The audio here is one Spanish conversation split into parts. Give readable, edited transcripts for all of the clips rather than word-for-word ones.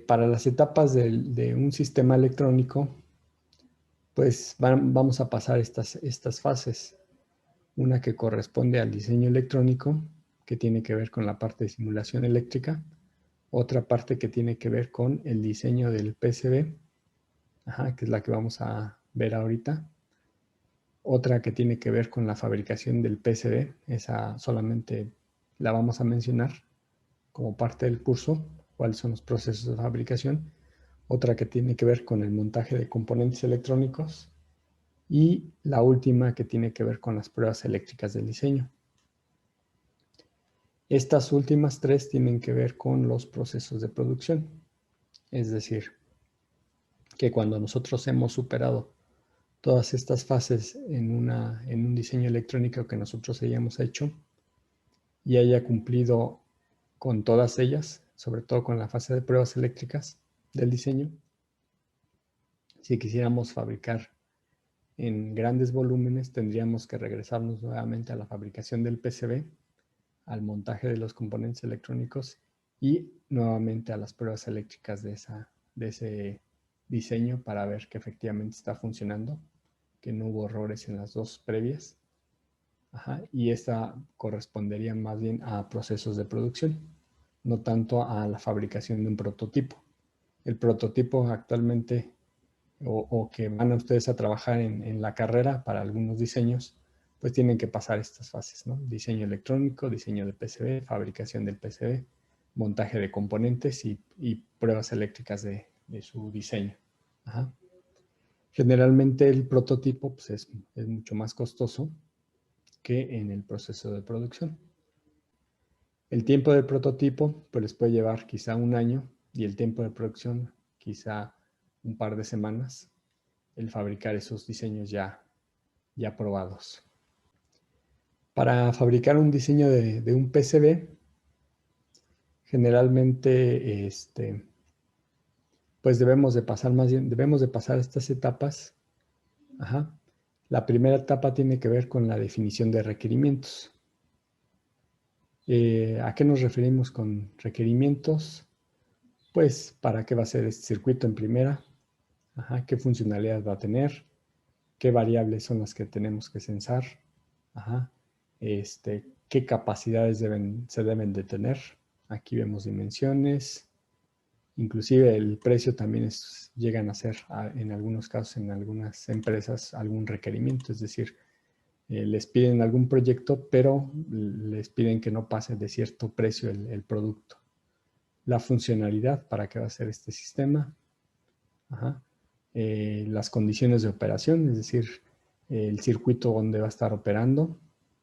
Para las etapas de un sistema electrónico, pues vamos a pasar estas fases. Una que corresponde al diseño electrónico, que tiene que ver con la parte de simulación eléctrica. Otra parte que tiene que ver con el diseño del PCB, que es la que vamos a ver ahorita. Otra que tiene que ver con la fabricación del PCB, esa solamente la vamos a mencionar como parte del curso, cuáles son los procesos de fabricación. Otra que tiene que ver con el montaje de componentes electrónicos y la última que tiene que ver con las pruebas eléctricas del diseño. Estas últimas tres tienen que ver con los procesos de producción, es decir, que cuando nosotros hemos superado todas estas fases en un diseño electrónico que nosotros hayamos hecho y haya cumplido con todas ellas, sobre todo con la fase de pruebas eléctricas del diseño, si quisiéramos fabricar en grandes volúmenes, tendríamos que regresarnos nuevamente a la fabricación del PCB, al montaje de los componentes electrónicos y nuevamente a las pruebas eléctricas de ese diseño para ver que efectivamente está funcionando, que no hubo errores en las dos previas. Y esta correspondería más bien a procesos de producción, no tanto a la fabricación de un prototipo. El prototipo actualmente, o que van a ustedes a trabajar en la carrera para algunos diseños, pues tienen que pasar estas fases, ¿no? Diseño electrónico, diseño de PCB, fabricación del PCB, montaje de componentes y pruebas eléctricas de su diseño. Generalmente el prototipo pues, es mucho más costoso que en el proceso de producción. El tiempo del prototipo pues les puede llevar quizá un año y el tiempo de producción quizá un par de semanas el fabricar esos diseños ya probados. Para fabricar un diseño de un PCB, generalmente pues debemos de pasar estas etapas. La primera etapa tiene que ver con la definición de requerimientos. ¿A qué nos referimos con requerimientos? Pues para qué va a ser este circuito en primera, qué funcionalidad va a tener, qué variables son las que tenemos que censar, qué capacidades se deben de tener. Aquí vemos dimensiones, inclusive el precio también llegan a ser en algunos casos, en algunas empresas, algún requerimiento, es decir, les piden algún proyecto, pero les piden que no pase de cierto precio el producto. La funcionalidad, para qué va a ser este sistema, las condiciones de operación, es decir, el circuito donde va a estar operando,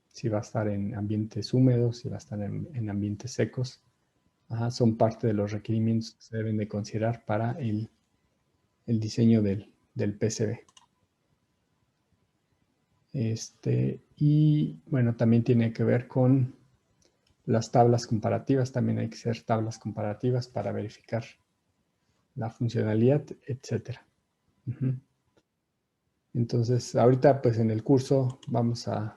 si va a estar en ambientes húmedos, si va a estar en ambientes secos. Son parte de los requerimientos que se deben de considerar para el diseño del PCB. Y bueno, también tiene que ver con las tablas comparativas. También hay que hacer tablas comparativas para verificar la funcionalidad, etcétera. Entonces, ahorita pues en el curso vamos a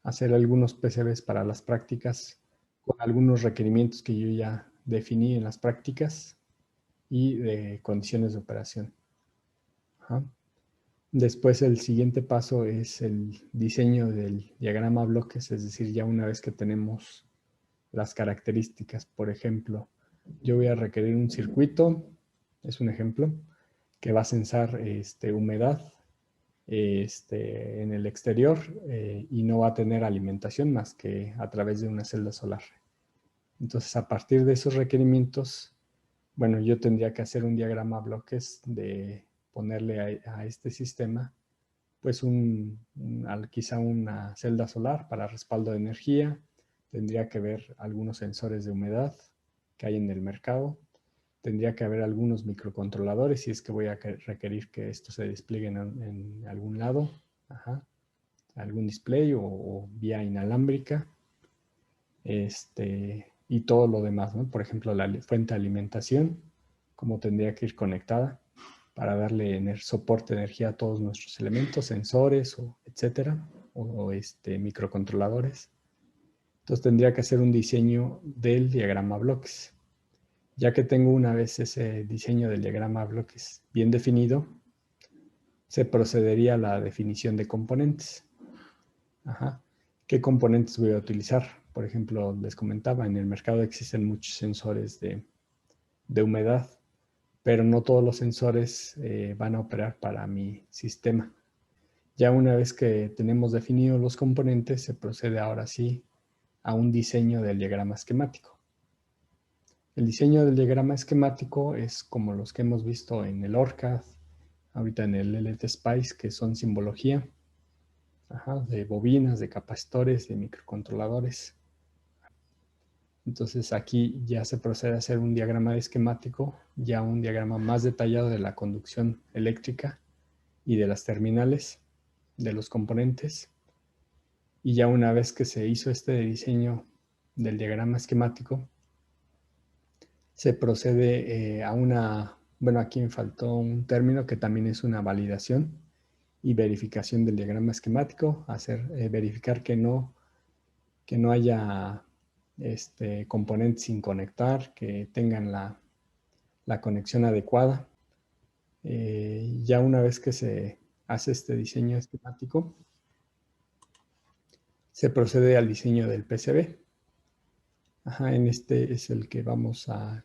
hacer algunos PCBs para las prácticas con algunos requerimientos que yo ya definí en las prácticas y de condiciones de operación. Después el siguiente paso es el diseño del diagrama bloques, es decir, ya una vez que tenemos las características, por ejemplo, yo voy a requerir un circuito, es un ejemplo, que va a censar humedad en el exterior y no va a tener alimentación más que a través de una celda solar. Entonces, a partir de esos requerimientos, bueno, yo tendría que hacer un diagrama bloques de ponerle a este sistema, pues quizá una celda solar para respaldo de energía. Tendría que ver algunos sensores de humedad que hay en el mercado. Tendría que haber algunos microcontroladores si es que voy a requerir que esto se despliegue en algún lado, algún display o vía inalámbrica. Y todo lo demás, ¿no? Por ejemplo, la fuente de alimentación, cómo tendría que ir conectada para darle soporte de energía a todos nuestros elementos, sensores, etcétera, o microcontroladores. Entonces tendría que hacer un diseño del diagrama bloques. Ya que tengo una vez ese diseño del diagrama a bloques bien definido, se procedería a la definición de componentes. Ajá. ¿Qué componentes voy a utilizar? Por ejemplo, les comentaba, en el mercado existen muchos sensores de humedad, pero no todos los sensores van a operar para mi sistema. Ya una vez que tenemos definidos los componentes, se procede ahora sí a un diseño del diagrama esquemático. El diseño del diagrama esquemático es como los que hemos visto en el ORCAD, ahorita en el LTSpice, que son simbología, de bobinas, de capacitores, de microcontroladores. Entonces aquí ya se procede a hacer un diagrama esquemático, ya un diagrama más detallado de la conducción eléctrica y de las terminales, de los componentes. Y ya una vez que se hizo este diseño del diagrama esquemático, se procede a una, bueno, aquí me faltó un término que también es una validación y verificación del diagrama esquemático, verificar que no haya componentes sin conectar, que tengan la conexión adecuada. Ya una vez que se hace este diseño esquemático, se procede al diseño del PCB. En este es el que vamos a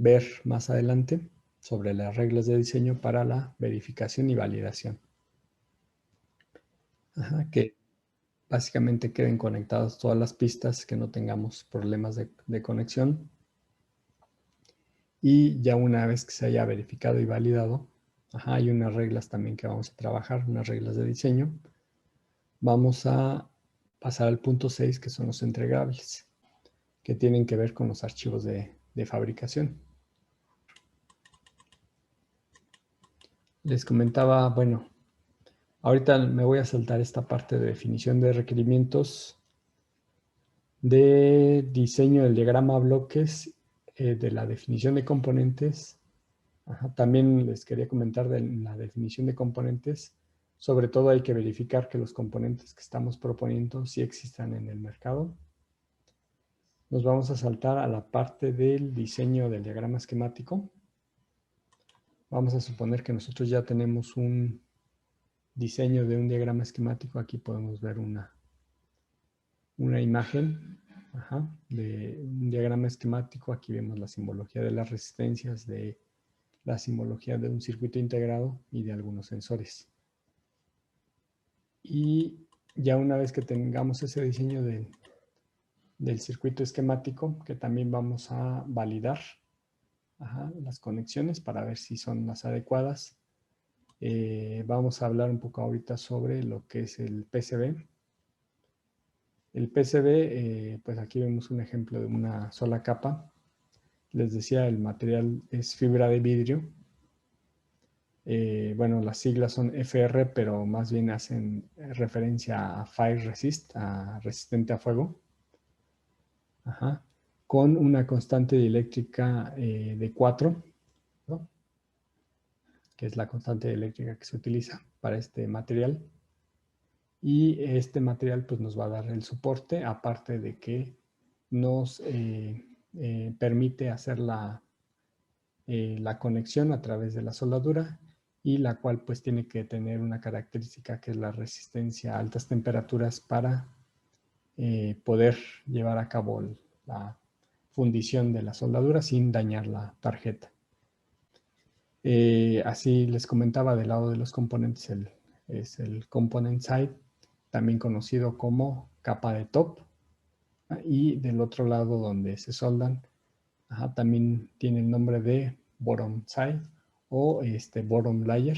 ver más adelante sobre las reglas de diseño para la verificación y validación. Que básicamente queden conectadas todas las pistas, que no tengamos problemas de conexión. Y ya una vez que se haya verificado y validado, hay unas reglas también que vamos a trabajar, unas reglas de diseño. Vamos a pasar al punto 6, que son los entregables, que tienen que ver con los archivos de fabricación. Les comentaba, bueno, ahorita me voy a saltar esta parte de definición de requerimientos, de diseño del diagrama a bloques, de la definición de componentes. También les quería comentar de la definición de componentes. Sobre todo hay que verificar que los componentes que estamos proponiendo sí existan en el mercado. Nos vamos a saltar a la parte del diseño del diagrama esquemático. Vamos a suponer que nosotros ya tenemos un diseño de un diagrama esquemático. Aquí podemos ver una imagen de un diagrama esquemático. Aquí vemos la simbología de las resistencias, de la simbología de un circuito integrado y de algunos sensores. Y ya una vez que tengamos ese diseño del circuito esquemático, que también vamos a validar las conexiones para ver si son las adecuadas. Vamos a hablar un poco ahorita sobre lo que es el PCB. El PCB, pues aquí vemos un ejemplo de una sola capa. Les decía, el material es fibra de vidrio. Bueno, las siglas son FR, pero más bien hacen referencia a Fire Resist, a resistente a fuego. Con una constante dieléctrica de 4, ¿no? Que es la constante dieléctrica que se utiliza para este material. Y este material pues nos va a dar el soporte, aparte de que nos permite hacer la conexión a través de la soldadura, y la cual pues tiene que tener una característica que es la resistencia a altas temperaturas para poder llevar a cabo la fundición de la soldadura sin dañar la tarjeta. Así les comentaba, del lado de los componentes es el component side, también conocido como capa de top, y del otro lado donde se soldan, también tiene el nombre de bottom side o bottom layer.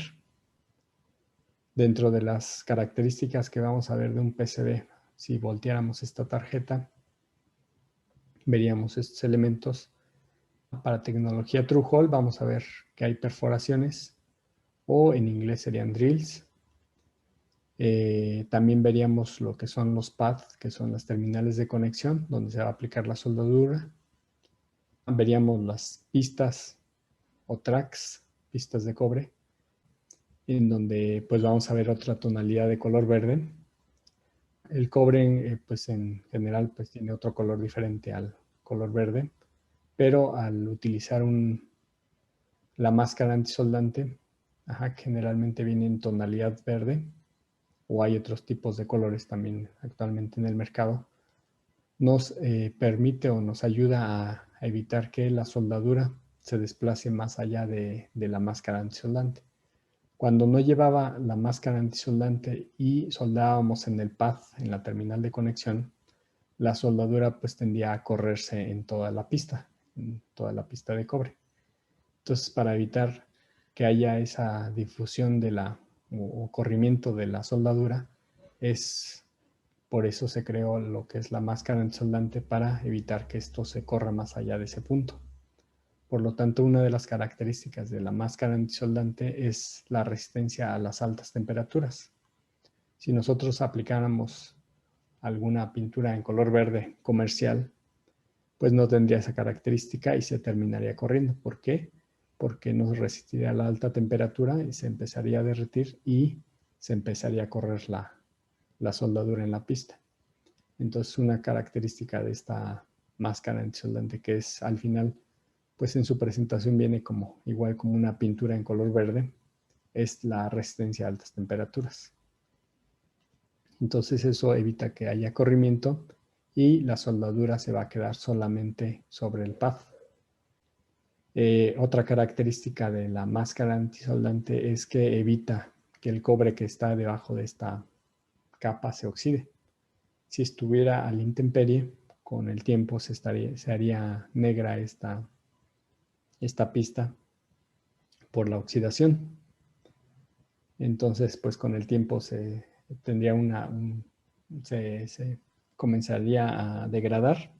Dentro de las características que vamos a ver de un PCB, si volteáramos esta tarjeta, veríamos estos elementos. Para tecnología True Hole vamos a ver que hay perforaciones, o en inglés serían drills. También veríamos lo que son los pads, que son las terminales de conexión, donde se va a aplicar la soldadura. Veríamos las pistas o tracks, pistas de cobre, en donde pues vamos a ver otra tonalidad de color verde. El cobre pues en general pues tiene otro color diferente al color verde, pero al utilizar la máscara antisoldante, que generalmente viene en tonalidad verde, o hay otros tipos de colores también actualmente en el mercado, nos permite o nos ayuda a evitar que la soldadura se desplace más allá de la máscara antisoldante. Cuando no llevaba la máscara antisoldante y soldábamos en el pad, en la terminal de conexión, la soldadura pues tendía a correrse en toda la pista de cobre. Entonces, para evitar que haya esa difusión o corrimiento de la soldadura, por eso se creó lo que es la máscara antisoldante, para evitar que esto se corra más allá de ese punto. Por lo tanto, una de las características de la máscara antisoldante es la resistencia a las altas temperaturas. Si nosotros aplicáramos alguna pintura en color verde comercial, pues no tendría esa característica y se terminaría corriendo. ¿Por qué? Porque no resistiría a la alta temperatura y se empezaría a derretir y se empezaría a correr la soldadura en la pista. Entonces, una característica de esta máscara antisoldante, que es al final, pues en su presentación viene igual como una pintura en color verde, es la resistencia a altas temperaturas. Entonces eso evita que haya corrimiento y la soldadura se va a quedar solamente sobre el pad. Otra característica de la máscara antisoldante es que evita que el cobre que está debajo de esta capa se oxide. Si estuviera a la intemperie, con el tiempo se haría negra esta pista por la oxidación. Entonces, pues con el tiempo se comenzaría a degradar,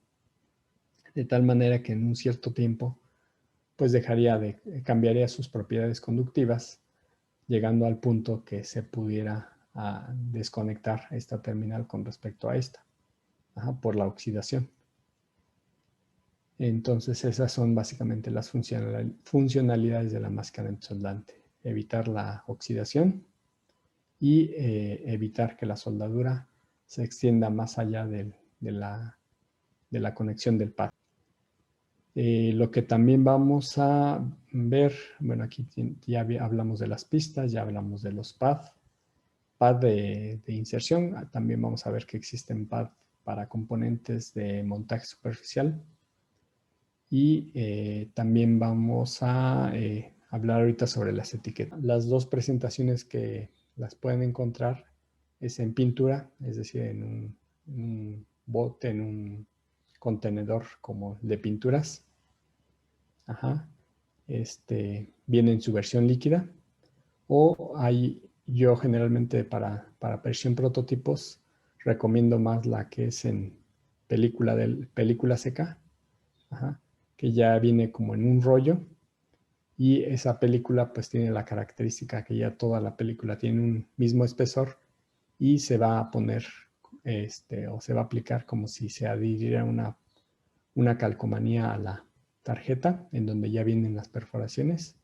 de tal manera que en un cierto tiempo pues cambiaría sus propiedades conductivas, llegando al punto que se pudiera desconectar esta terminal con respecto a esta, por la oxidación. Entonces esas son básicamente las funcionalidades de la máscara antisoldante: evitar la oxidación y evitar que la soldadura se extienda más allá de la conexión del pad. Lo que también vamos a ver, bueno, aquí ya hablamos de las pistas, ya hablamos de los pads de inserción. También vamos a ver que existen pads para componentes de montaje superficial. Y también vamos a hablar ahorita sobre las etiquetas. Las dos presentaciones que las pueden encontrar es en pintura, es decir, en un bote, en un contenedor como de pinturas. Viene en su versión líquida. O yo generalmente para versión prototipos recomiendo más la que es en película seca, que ya viene como en un rollo, y esa película pues tiene la característica que ya toda la película tiene un mismo espesor y se va a poner o se va a aplicar como si se adhiriera una calcomanía a la tarjeta, en donde ya vienen las perforaciones,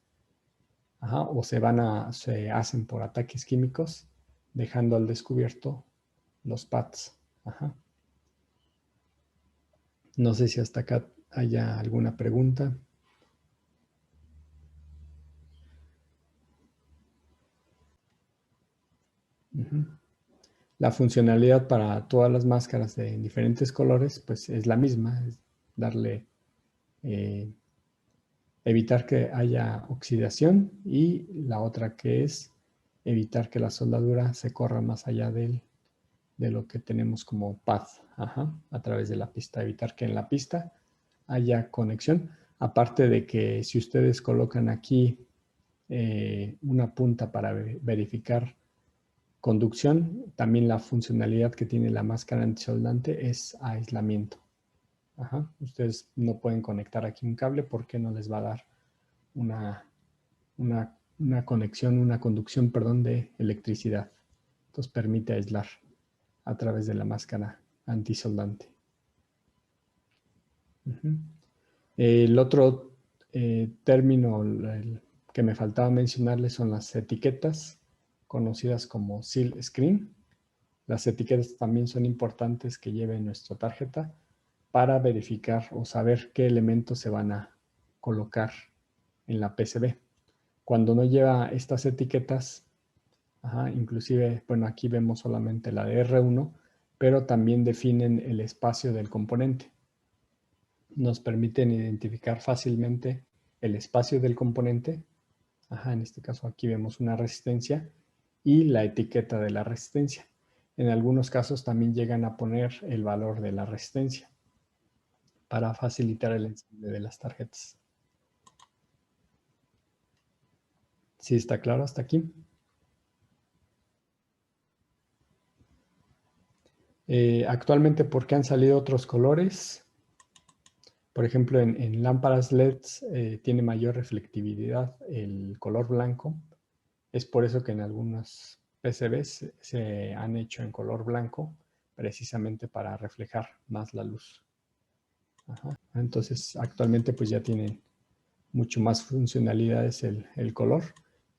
o se hacen por ataques químicos, dejando al descubierto los pads. No sé si hasta acá haya alguna pregunta. La funcionalidad para todas las máscaras de diferentes colores pues es la misma, es evitar que haya oxidación, y la otra que es evitar que la soldadura se corra más allá de lo que tenemos como pad, a través de la pista, evitar que en la pista haya conexión. Aparte de que si ustedes colocan aquí una punta para verificar conducción, también la funcionalidad que tiene la máscara antisoldante es aislamiento. Ustedes no pueden conectar aquí un cable porque no les va a dar una conducción, perdón, de electricidad. Entonces permite aislar a través de la máscara antisoldante. El otro término que me faltaba mencionarles son las etiquetas, conocidas como seal screen. Las etiquetas también son importantes que lleve nuestra tarjeta para verificar o saber qué elementos se van a colocar en la PCB. Cuando no lleva estas etiquetas, inclusive, bueno, aquí vemos solamente la de R1, pero también definen el espacio del componente. Nos permiten identificar fácilmente el espacio del componente. En este caso aquí vemos una resistencia y la etiqueta de la resistencia. En algunos casos también llegan a poner el valor de la resistencia para facilitar el ensamble de las tarjetas. ¿Sí está claro hasta aquí? Actualmente, ¿por qué han salido otros colores? Por ejemplo, en lámparas LEDs tiene mayor reflectividad el color blanco. Es por eso que en algunas PCBs se han hecho en color blanco, precisamente para reflejar más la luz. Entonces, actualmente pues ya tienen mucho más funcionalidades el color,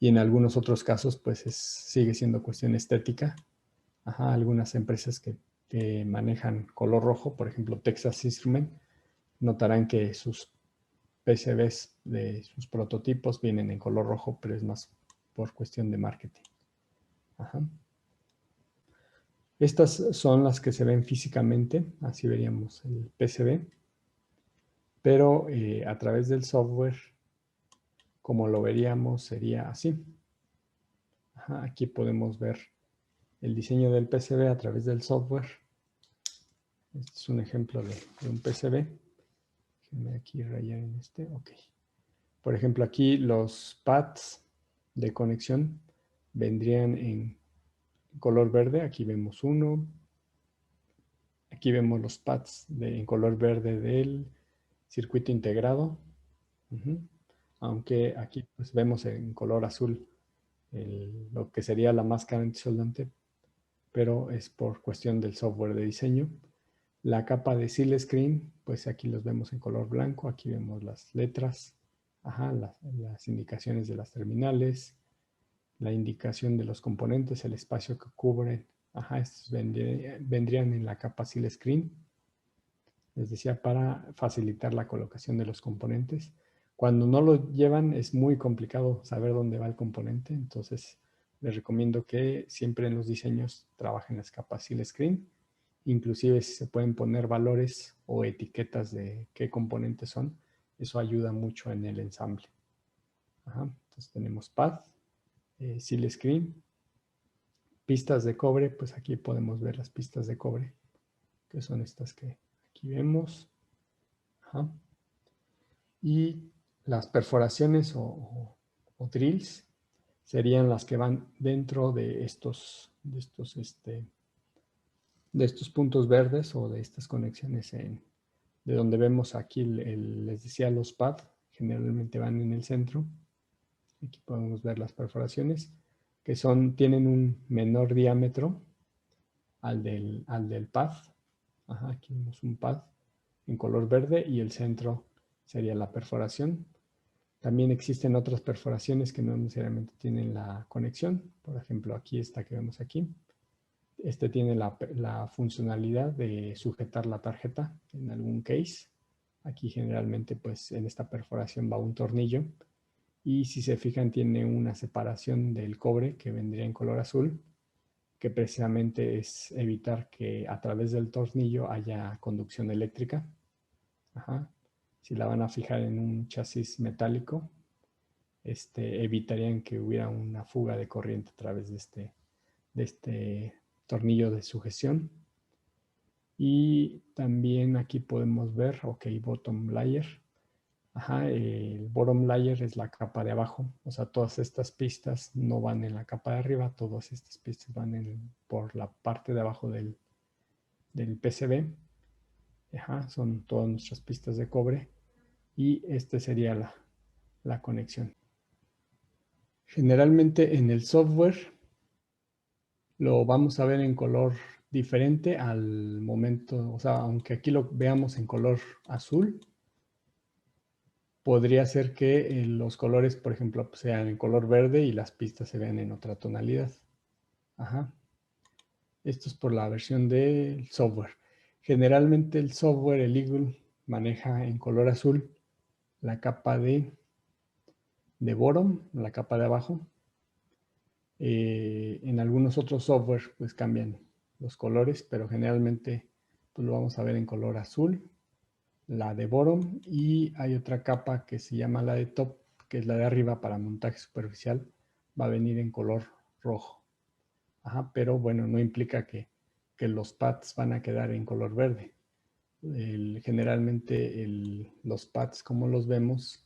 y en algunos otros casos pues sigue siendo cuestión estética. Algunas empresas que manejan color rojo, por ejemplo Texas Instruments, notarán que sus PCBs de sus prototipos vienen en color rojo, pero es más por cuestión de marketing. Estas son las que se ven físicamente, así veríamos el PCB, pero a través del software, como lo veríamos, sería así. Aquí podemos ver el diseño del PCB a través del software. Este es un ejemplo de un PCB. Déjenme aquí rayar en este. Ok. Por ejemplo, aquí los pads de conexión vendrían en color verde. Aquí vemos uno. Aquí vemos los pads en color verde del circuito integrado. Aunque aquí pues, vemos en color azul lo que sería la máscara antisoldante, pero es por cuestión del software de diseño. La capa de seal screen, pues aquí los vemos en color blanco. Aquí vemos las letras, las indicaciones de las terminales, la indicación de los componentes, el espacio que cubren. Estos vendrían en la capa seal screen. Les decía, para facilitar la colocación de los componentes. Cuando no lo llevan es muy complicado saber dónde va el componente, entonces les recomiendo que siempre en los diseños trabajen las capas seal screen. Inclusive si se pueden poner valores o etiquetas de qué componentes son, eso ayuda mucho en el ensamble. Entonces tenemos pad, seal screen, pistas de cobre, pues aquí podemos ver las pistas de cobre, que son estas que aquí vemos. Y las perforaciones o drills serían las que van dentro de estos puntos verdes o de estas conexiones de donde vemos aquí, les decía, los pads generalmente van en el centro. Aquí podemos ver las perforaciones que tienen un menor diámetro al del pad. Aquí vemos un pad en color verde y el centro sería la perforación. También existen otras perforaciones que no necesariamente tienen la conexión. Por ejemplo, aquí esta que vemos aquí. Este tiene la funcionalidad de sujetar la tarjeta en algún case. Aquí generalmente pues en esta perforación va un tornillo. Y si se fijan tiene una separación del cobre que vendría en color azul, que precisamente es evitar que a través del tornillo haya conducción eléctrica. Si la van a fijar en un chasis metálico, evitarían que hubiera una fuga de corriente a través de este tornillo de sujeción. Y también aquí podemos ver, bottom layer. El bottom layer es la capa de abajo. O sea, todas estas pistas no van en la capa de arriba, todas estas pistas van por la parte de abajo del PCB. Son todas nuestras pistas de cobre. Y esta sería la conexión. Generalmente en el software lo vamos a ver en color diferente al momento, o sea, aunque aquí lo veamos en color azul, podría ser que los colores, por ejemplo, sean en color verde y las pistas se vean en otra tonalidad. Esto es por la versión del software. Generalmente el software, el Eagle, maneja en color azul la capa de boron, la capa de abajo. En algunos otros software pues cambian los colores, pero generalmente pues, lo vamos a ver en color azul, la de boron, y hay otra capa que se llama la de top, que es la de arriba para montaje superficial, va a venir en color rojo. Ajá, pero bueno, no implica que los pads van a quedar en color verde. Generalmente los pads, como los vemos,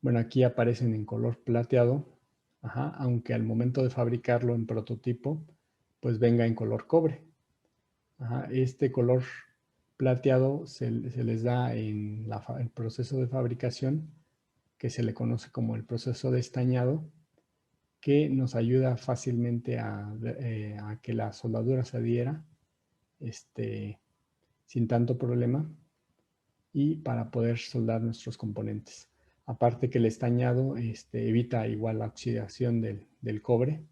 bueno, aquí aparecen en color plateado, ajá, aunque al momento de fabricarlo en prototipo, pues venga en color cobre. Ajá, este color plateado se les da en el proceso de fabricación, que se le conoce como el proceso de estañado, que nos ayuda fácilmente a que la soldadura se adhiera sin tanto problema y para poder soldar nuestros componentes. Aparte que el estañado evita igual la oxidación del cobre.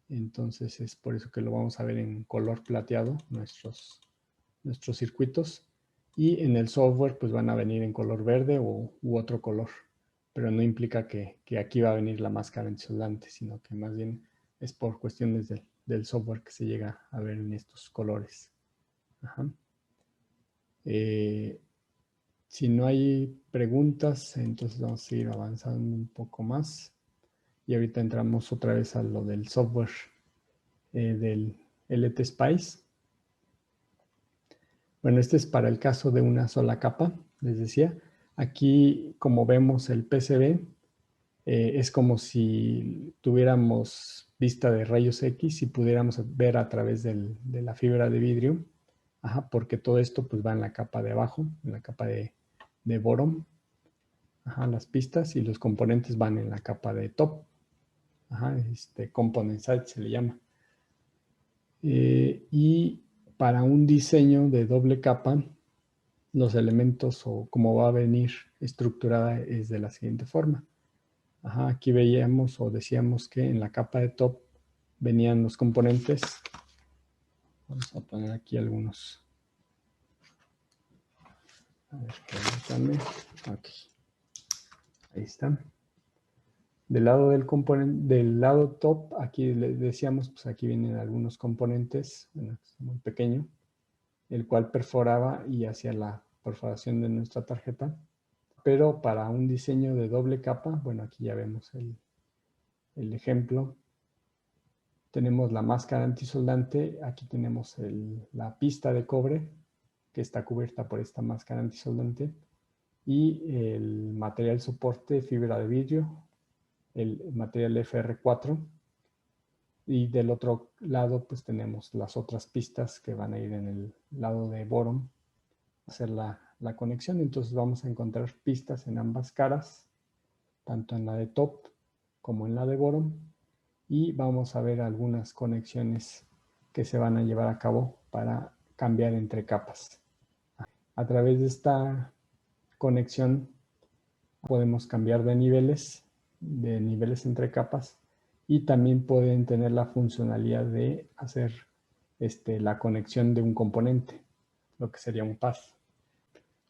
Entonces es por eso que lo vamos a ver en color plateado nuestros circuitos. Y en el software pues van a venir en color verde u otro color. Pero no implica que aquí va a venir la máscara antisoldante, sino que más bien es por cuestiones del software que se llega a ver en estos colores. Ajá. Si no hay preguntas, entonces vamos a seguir avanzando un poco más. Y ahorita entramos otra vez a lo del software del LT Spice. Bueno, este es para el caso de una sola capa, les decía. Aquí, como vemos, el PCB es como si tuviéramos vista de rayos X y pudiéramos ver a través de la fibra de vidrio. Ajá, porque todo esto pues va en la capa de abajo, en la capa de boron. Ajá, las pistas, y los componentes van en la capa de top. Ajá, component side se le llama. Y para un diseño de doble capa, los elementos o cómo va a venir estructurada es de la siguiente forma. Ajá, aquí veíamos o decíamos que en la capa de top venían los componentes. Vamos a poner aquí algunos. A ver, permítanme. Aquí. Ahí están. Del lado del lado top, aquí les decíamos, pues aquí vienen algunos componentes, bueno, es muy pequeño, el cual perforaba y hacía la perforación de nuestra tarjeta. Pero para un diseño de doble capa, bueno, aquí ya vemos el ejemplo. Tenemos la máscara antisoldante, aquí tenemos la pista de cobre, que está cubierta por esta máscara antisoldante, y el material soporte, fibra de vidrio, el material FR4, y del otro lado pues tenemos las otras pistas que van a ir en el lado de boron a hacer la conexión. Entonces vamos a encontrar pistas en ambas caras, tanto en la de top como en la de boron, y vamos a ver algunas conexiones que se van a llevar a cabo para cambiar entre capas. A través de esta conexión podemos cambiar de niveles entre capas, y también pueden tener la funcionalidad de hacer la conexión de un componente, lo que sería un pad.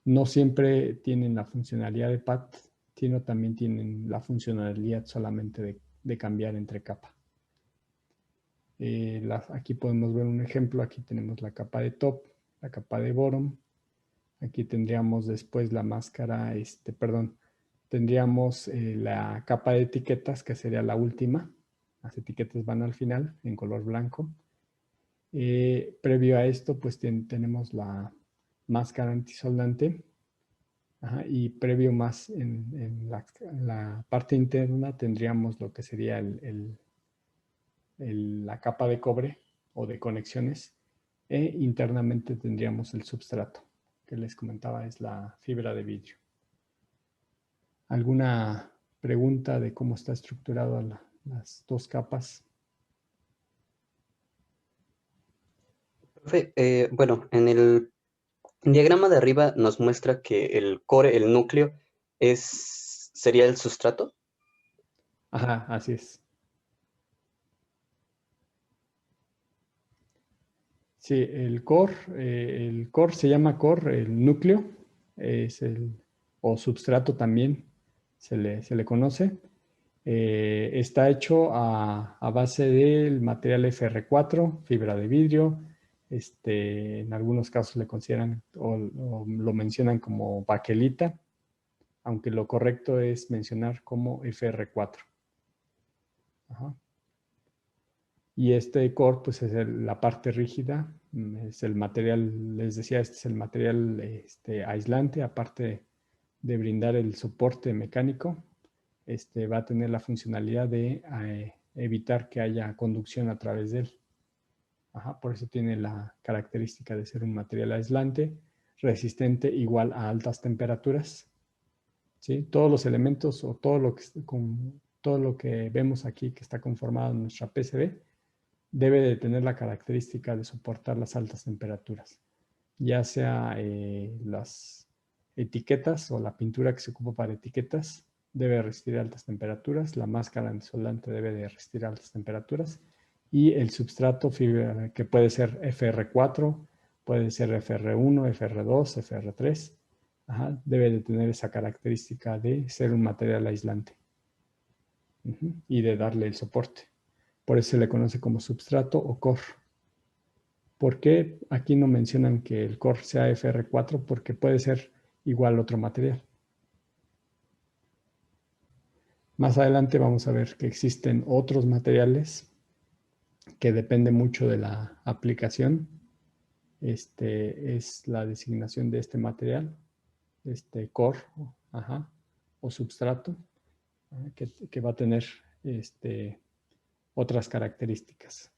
No siempre tienen la funcionalidad de pad, sino también tienen la funcionalidad solamente de cambiar entre capas. Aquí podemos ver un ejemplo. Aquí tenemos la capa de top, la capa de boron. Aquí tendríamos después la máscara, tendríamos la capa de etiquetas, que sería la última. Las etiquetas van al final en color blanco. Previo a esto, pues tenemos la máscara antisoldante. Ajá, y previo más en la parte interna tendríamos lo que sería la capa de cobre o de conexiones, e internamente tendríamos el substrato, que les comentaba es la fibra de vidrio. ¿Alguna pregunta de cómo está estructurada las dos capas? Profe, bueno, en el diagrama de arriba nos muestra que el core, el núcleo, sería el sustrato. Ajá, así es. Sí, el core se llama core, el núcleo, o substrato también se le conoce. Está hecho a base del material FR4, fibra de vidrio. En algunos casos le consideran o lo mencionan como baquelita, aunque lo correcto es mencionar como FR4. Ajá. Y este core, pues es la parte rígida, es el material, les decía, este es el material aislante, aparte de brindar el soporte mecánico, va a tener la funcionalidad de evitar que haya conducción a través de él. Ajá, por eso tiene la característica de ser un material aislante, resistente igual a altas temperaturas. ¿Sí? Todos los elementos o todo lo que vemos aquí que está conformado en nuestra PCB debe de tener la característica de soportar las altas temperaturas, ya sea las etiquetas o la pintura que se ocupa para etiquetas debe resistir altas temperaturas, la máscara antisolante debe de resistir altas temperaturas y el substrato que puede ser FR4, puede ser FR1, FR2, FR3, debe de tener esa característica de ser un material aislante y de darle el soporte. Por eso se le conoce como substrato o core. ¿Por qué aquí no mencionan que el core sea FR4? Porque puede ser igual otro material. Más adelante vamos a ver que existen otros materiales que dependen mucho de la aplicación. Es la designación de este material, core, o substrato, que va a tener otras características.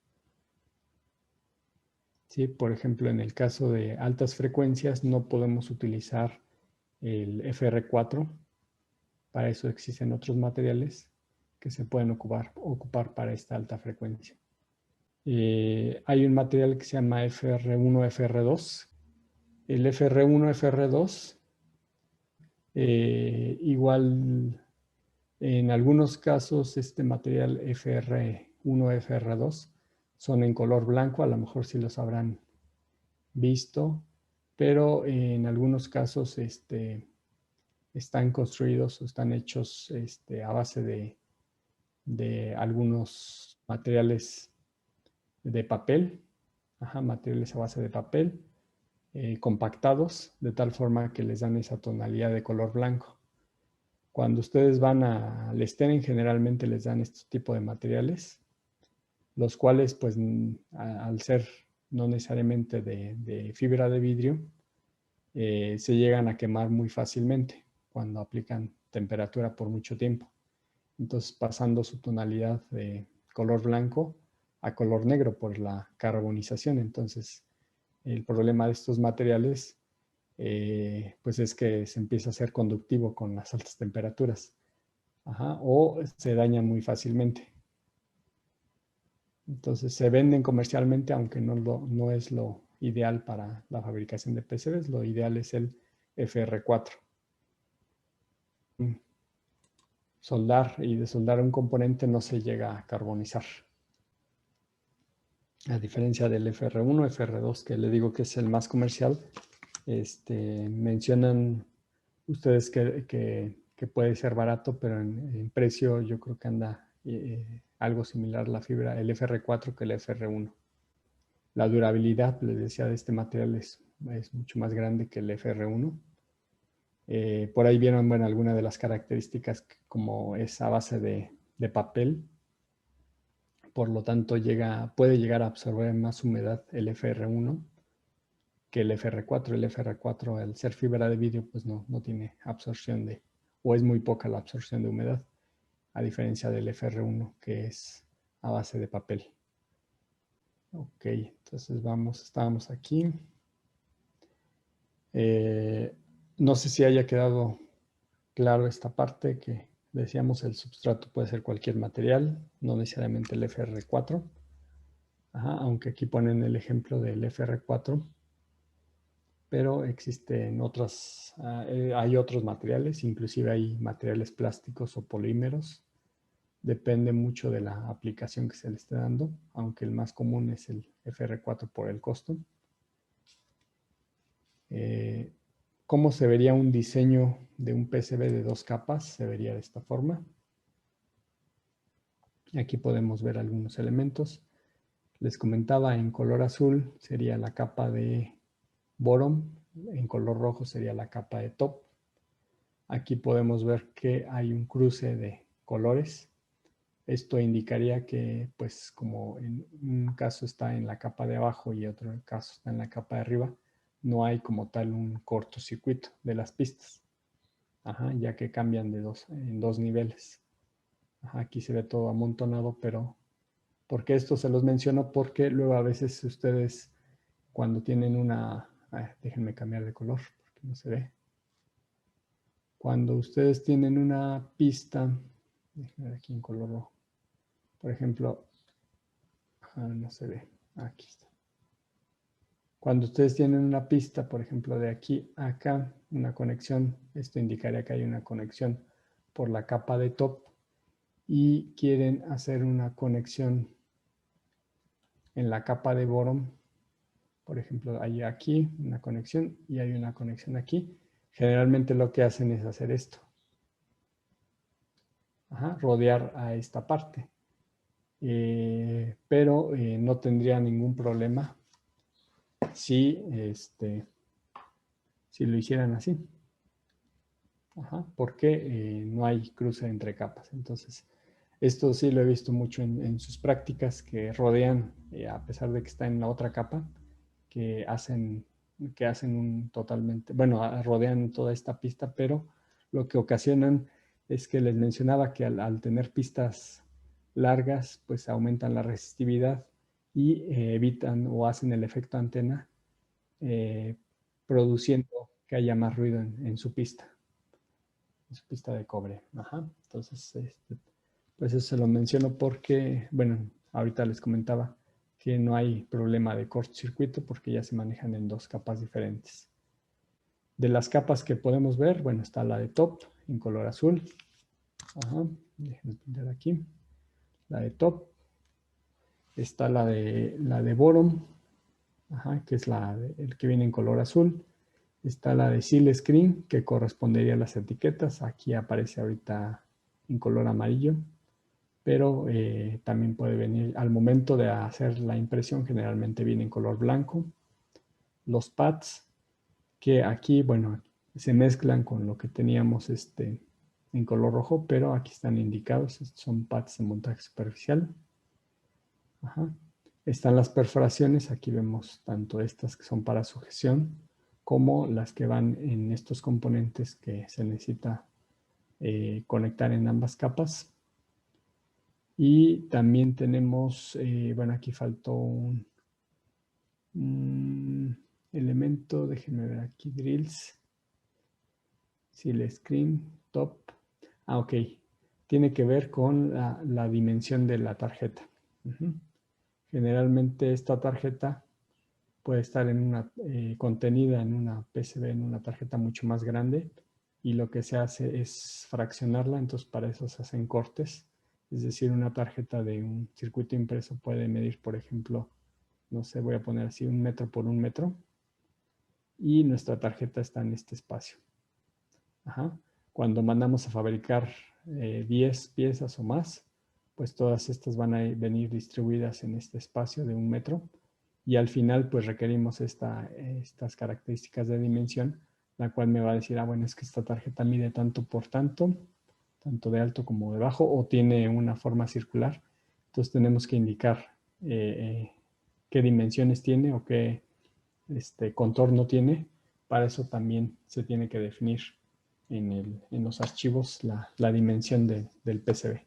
¿Sí? Por ejemplo, en el caso de altas frecuencias no podemos utilizar el FR4. Para eso existen otros materiales que se pueden ocupar para esta alta frecuencia. Hay un material que se llama FR1, FR2. El FR1, FR2, igual en algunos casos este material FR1, FR2 son en color blanco, a lo mejor sí los habrán visto, pero en algunos casos están construidos o están hechos a base de algunos materiales de papel, materiales a base de papel, compactados, de tal forma que les dan esa tonalidad de color blanco. Cuando ustedes van al estén, generalmente les dan este tipo de materiales, los cuales, pues, al ser no necesariamente de fibra de vidrio, se llegan a quemar muy fácilmente cuando aplican temperatura por mucho tiempo. Entonces, pasando su tonalidad de color blanco a color negro por la carbonización. Entonces, el problema de estos materiales, pues es que se empieza a ser conductivo con las altas temperaturas, o se dañan muy fácilmente. Entonces, se venden comercialmente, aunque no es lo ideal para la fabricación de PCBs. Lo ideal es el FR4. Soldar y desoldar un componente no se llega a carbonizar. A diferencia del FR1, FR2, que le digo que es el más comercial, mencionan ustedes que puede ser barato, pero en precio yo creo que anda algo similar la fibra, el FR4 que el FR1. La durabilidad, les decía, de este material es mucho más grande que el FR1. Por ahí vieron, bueno, algunas de las características como es a base de papel. Por lo tanto, puede llegar a absorber más humedad el FR1 que el FR4. El FR4, al ser fibra de vidrio, pues no tiene absorción o es muy poca la absorción de humedad, a diferencia del FR1, que es a base de papel. Ok, entonces estábamos aquí. No sé si haya quedado claro esta parte que decíamos, el substrato puede ser cualquier material, no necesariamente el FR4. Aunque aquí ponen el ejemplo del FR4, pero existen hay otros materiales, inclusive hay materiales plásticos o polímeros Depende mucho de la aplicación que se le esté dando, aunque el más común es el FR4 por el costo. ¿Cómo se vería un diseño de un PCB de 2 capas? Se vería de esta forma. Aquí podemos ver algunos elementos. Les comentaba, en color azul sería la capa de bottom, en color rojo sería la capa de top. Aquí podemos ver que hay un cruce de colores. Esto indicaría que, pues, como en un caso está en la capa de abajo y otro caso está en la capa de arriba, no hay como tal un cortocircuito de las pistas. Ajá, ya que cambian en dos niveles. Ajá, aquí se ve todo amontonado, pero ¿por qué esto se los menciono? Porque luego a veces ustedes cuando tienen una... déjenme cambiar de color porque no se ve. Cuando ustedes tienen una pista, déjenme ver aquí en color rojo. Por ejemplo, no se ve, aquí está. Cuando ustedes tienen una pista, por ejemplo, de aquí a acá, una conexión, esto indicaría que hay una conexión por la capa de top y quieren hacer una conexión en la capa de bottom. Por ejemplo, hay aquí una conexión y hay una conexión aquí. Generalmente lo que hacen es hacer esto. Ajá, rodear a esta parte. Pero no tendría ningún problema si, si lo hicieran así. Ajá, porque no hay cruce entre capas. Entonces, esto sí lo he visto mucho en sus prácticas que rodean, a pesar de que está en la otra capa, que hacen un totalmente, bueno, rodean toda esta pista, pero lo que ocasionan es que les mencionaba que al tener pistas largas, pues aumentan la resistividad y evitan o hacen el efecto antena, produciendo que haya más ruido en su pista de cobre. Ajá. Entonces, pues eso se lo menciono porque, bueno, ahorita les comentaba que no hay problema de cortocircuito porque ya se manejan en 2 capas diferentes. De las capas que podemos ver, bueno, está la de top en color azul. Ajá. Déjenme pintar aquí. La de top. Está la de bottom, ajá, que es el que viene en color azul. Está la de seal screen, que correspondería a las etiquetas. Aquí aparece ahorita en color amarillo, pero también puede venir al momento de hacer la impresión, generalmente viene en color blanco. Los pads, que aquí, bueno, se mezclan con lo que teníamos en color rojo, pero aquí están indicados, son pads de montaje superficial. Ajá. Están las perforaciones, aquí vemos tanto estas que son para sujeción, como las que van en estos componentes que se necesita conectar en ambas capas. Y también tenemos, bueno, aquí faltó un elemento, déjenme ver aquí, drills, seal screen, top. Ok, tiene que ver con la dimensión de la tarjeta. Generalmente esta tarjeta puede estar contenida en una PCB, en una tarjeta mucho más grande, y lo que se hace es fraccionarla, entonces para eso se hacen cortes. Es decir, una tarjeta de un circuito impreso puede medir, por ejemplo, no sé, voy a poner así 1 metro por 1 metro, y nuestra tarjeta está en este espacio. Ajá. Cuando mandamos a fabricar 10 piezas o más, pues todas estas van a venir distribuidas en este espacio de 1 metro, y al final pues requerimos estas características de dimensión, la cual me va a decir, bueno, es que esta tarjeta mide tanto por tanto de alto como de bajo, o tiene una forma circular. Entonces tenemos que indicar qué dimensiones tiene o qué contorno tiene. Para eso también se tiene que definir en los archivos la dimensión del PCB.